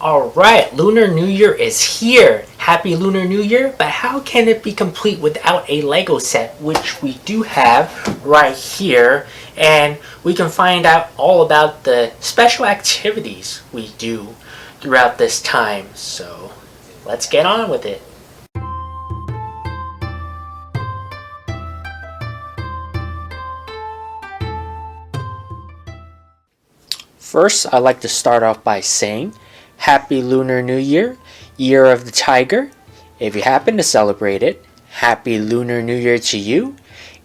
Alright, Lunar New Year is here. Happy Lunar New Year, but how can it be complete without a Lego set, which we do have right here, and we can find out all about the special activities we do throughout this time. So let's get on with it. First, I'd like to start off by saying Happy Lunar New Year, Year of the Tiger. If you happen to celebrate it, Happy Lunar New Year to you.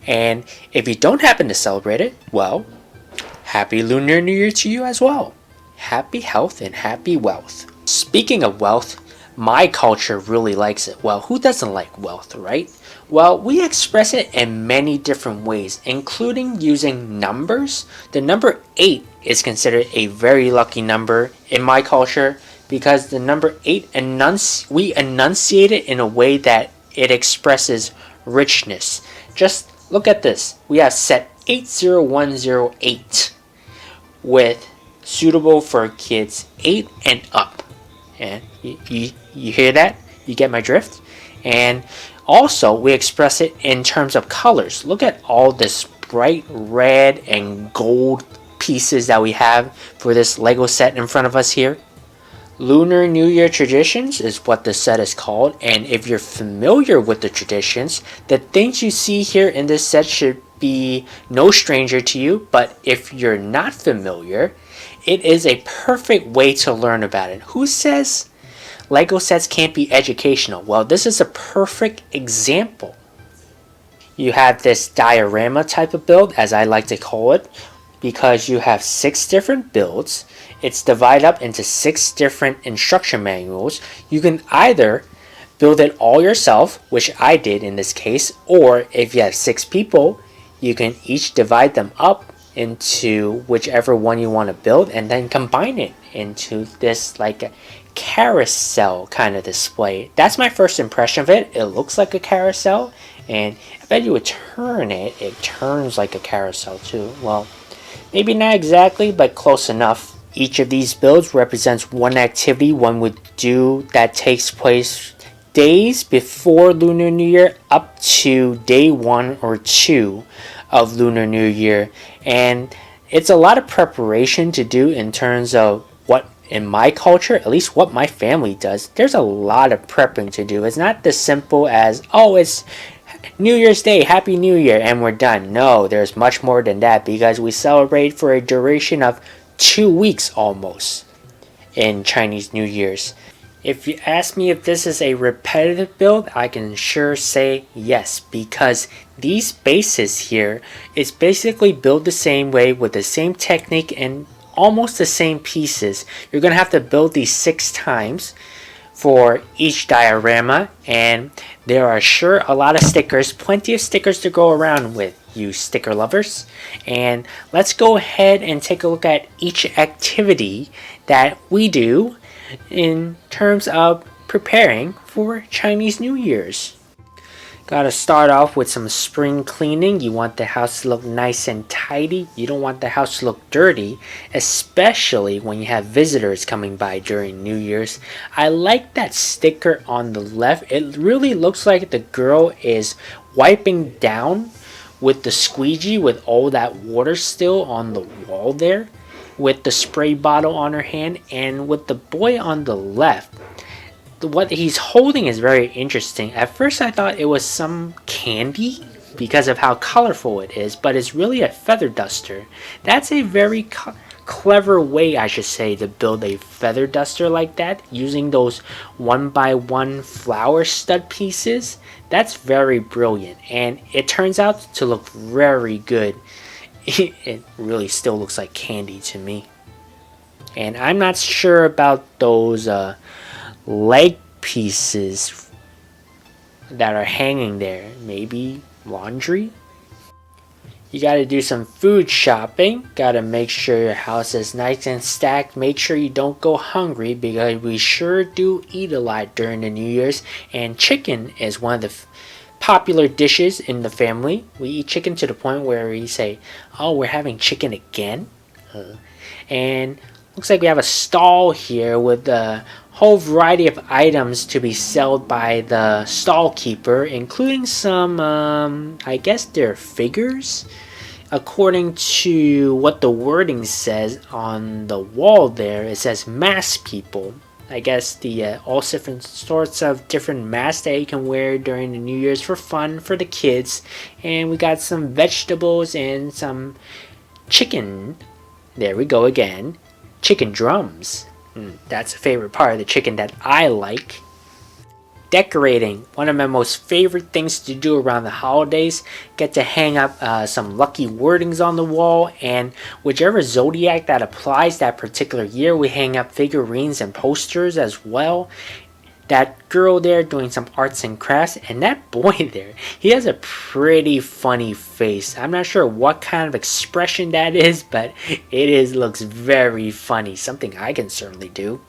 And if you don't happen to celebrate it, well, Happy Lunar New Year to you as well. Happy health and happy wealth. Speaking of wealth, my culture really likes it. Well, who doesn't like wealth, right? Well, we express it in many different ways, including using numbers. The number 8 is considered a very lucky number in my culture because the number 8 we enunciate it in a way that it expresses richness. Just look at this. We have set 80108 with suitable for kids 8 and up. And you hear that? You get my drift? And also, we express it in terms of colors. Look at all this bright red and gold pieces that we have for this Lego set in front of us here. Lunar New Year Traditions is what the set is called, and if you're familiar with the traditions, the things you see here in this set should be no stranger to you, but if you're not familiar, it is a perfect way to learn about it. Who says Lego sets can't be educational? Well, this is a perfect example. You have this diorama type of build, as I like to call it, because you have 6 different builds. It's divided up into 6 different instruction manuals. You can either build it all yourself, which I did in this case, or if you have 6 people, you can each divide them up into whichever one you want to build and then combine it into this like a carousel kind of display. That's my first impression of it. It looks like a carousel, and I bet you would turn it. It turns like a carousel too. Well, maybe not exactly, but close enough. Each of these builds represents one activity one would do that takes place days before Lunar New Year up to day 1 or 2 of Lunar New Year. And it's a lot of preparation to do in terms of what, in my culture, at least what my family does, there's a lot of prepping to do. It's not as simple as, oh, it's New Year's Day, Happy New Year, and we're done. No, there's much more than that because we celebrate for a duration of 2 weeks almost in Chinese New Year's. If you ask me if this is a repetitive build, I can sure say yes, because these bases here is basically built the same way with the same technique and almost the same pieces. You're going to have to build these 6 times for each diorama, and there are sure a lot of stickers, plenty of stickers to go around with, you sticker lovers. And let's go ahead and take a look at each activity that we do in terms of preparing for Chinese New Year's. Gotta start off with some spring cleaning. You want the house to look nice and tidy. You don't want the house to look dirty, especially when you have visitors coming by during New Year's. I like that sticker on the left. It really looks like the girl is wiping down with the squeegee with all that water still on the wall there, with the spray bottle on her hand, and with the boy on the left, what he's holding is very interesting. At first I thought it was some candy because of how colorful it is, but it's really a feather duster. That's a very clever way, I should say, to build a feather duster like that, using those 1x1 flower stud pieces. That's very brilliant, and it turns out to look very good. It really still looks like candy to me. And I'm not sure about those leg pieces that are hanging there. Maybe laundry? You gotta do some food shopping. Gotta make sure your house is nice and stacked. Make sure you don't go hungry because we sure do eat a lot during the New Year's. And chicken is one of the popular dishes in the family. We eat chicken to the point where we say, oh, we're having chicken again? And Looks like we have a stall here with a whole variety of items to be sold by the stall keeper, including some, I guess they're figures. According to what the wording says on the wall there, it says mask people. I guess the all different sorts of different masks that you can wear during the New Year's for fun for the kids. And we got some vegetables and some chicken. There we go again. Chicken drums. That's a favorite part of the chicken that I like. Decorating, one of my most favorite things to do around the holidays. Get to hang up some lucky wordings on the wall, and whichever zodiac that applies that particular year, we hang up figurines and posters as well. That girl there doing some arts and crafts, and that boy there, he has a pretty funny face. I'm not sure what kind of expression that is, but looks very funny, something I can certainly do.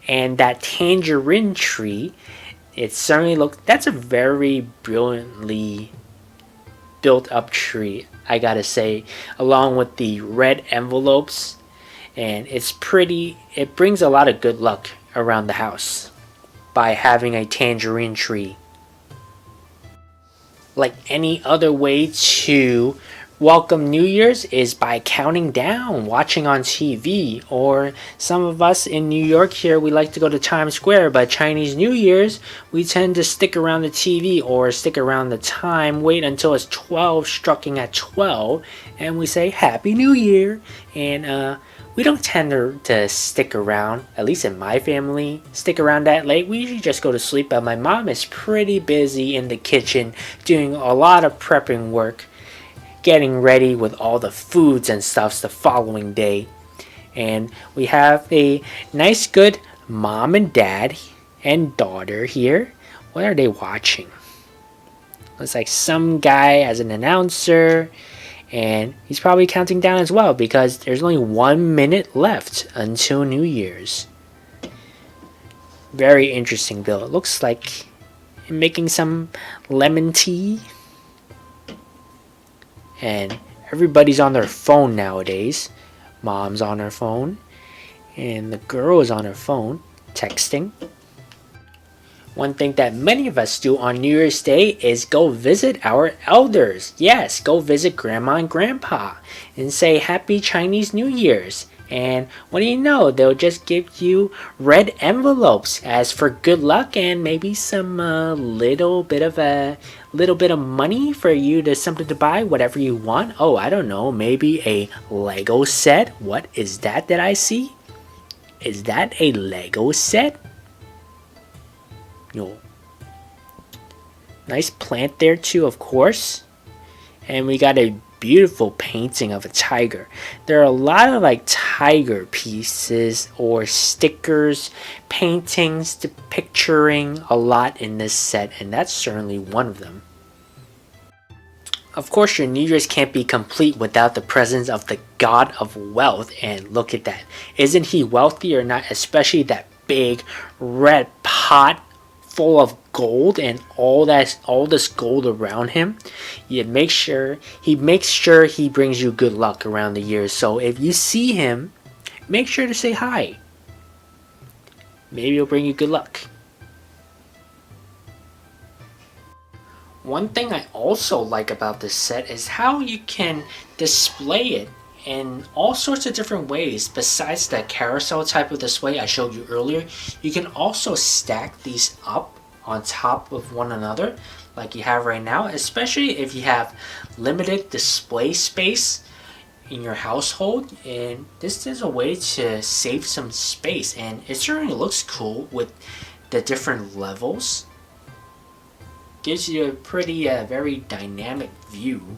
And that tangerine tree, it certainly looks, that's a very brilliantly built up tree, I gotta say, along with the red envelopes. And it's pretty, it brings a lot of good luck around the house by having a tangerine tree. Like any other way to welcome New Year's is by counting down, watching on TV, or some of us in New York here, we like to go to Times Square, but Chinese New Year's, we tend to stick around the TV or stick around the time, wait until it's 12, striking at 12, and we say Happy New Year, and we don't tend to stick around, at least in my family, stick around that late. We usually just go to sleep, but my mom is pretty busy in the kitchen doing a lot of prepping work, getting ready with all the foods and stuffs the following day. And we have a nice good mom and dad and daughter here. What are they watching? Looks like some guy as an announcer, and he's probably counting down as well because there's only 1 minute left until New Year's. Very interesting bill. It looks like making some lemon tea. And everybody's on their phone nowadays. Mom's on her phone, and the girl is on her phone, texting. One thing that many of us do on New Year's Day is go visit our elders. Yes, go visit Grandma and Grandpa and say Happy Chinese New Year's. And what do you know? They'll just give you red envelopes as for good luck and maybe some little bit of money for you to something to buy whatever you want. Oh, I don't know, maybe a Lego set. What is that I see? Is that a Lego set? No. Nice plant there too, of course. And we got a beautiful painting of a tiger. There are a lot of like tiger pieces or stickers, paintings picturing a lot in this set, and that's certainly one of them. Of course, your New Year's can't be complete without the presence of the God of Wealth, and look at that. Isn't he wealthy or not? Especially that big red pot full of gold and all this gold around him. He makes sure he brings you good luck around the years. So if you see him, make sure to say hi. Maybe he'll bring you good luck. One thing I also like about this set is how you can display it in all sorts of different ways. Besides the carousel type of display I showed you earlier, you can also stack these up on top of one another like you have right now, especially if you have limited display space in your household. And this is a way to save some space, and it certainly looks cool with the different levels. Gives you a pretty very dynamic view.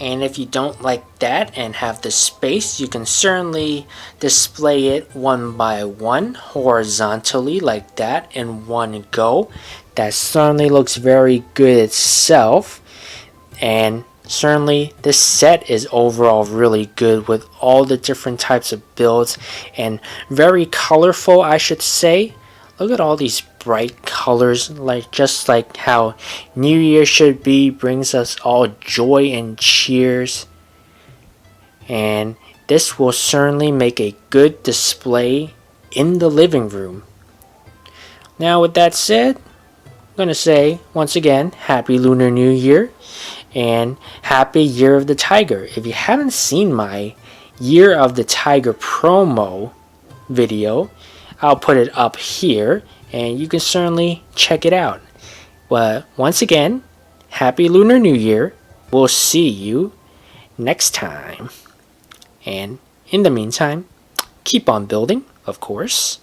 And if you don't like that and have the space, you can certainly display it one by one horizontally like that in one go. That certainly looks very good itself. And certainly this set is overall really good with all the different types of builds and very colorful, I should say. Look at all these bright colors, like just like how New Year should be, brings us all joy and cheers. And this will certainly make a good display in the living room. Now with that said, I'm going to say once again, Happy Lunar New Year and Happy Year of the Tiger. If you haven't seen my Year of the Tiger promo video, I'll put it up here and you can certainly check it out. But once again, Happy Lunar New Year. We'll see you next time. And in the meantime, keep on building, of course.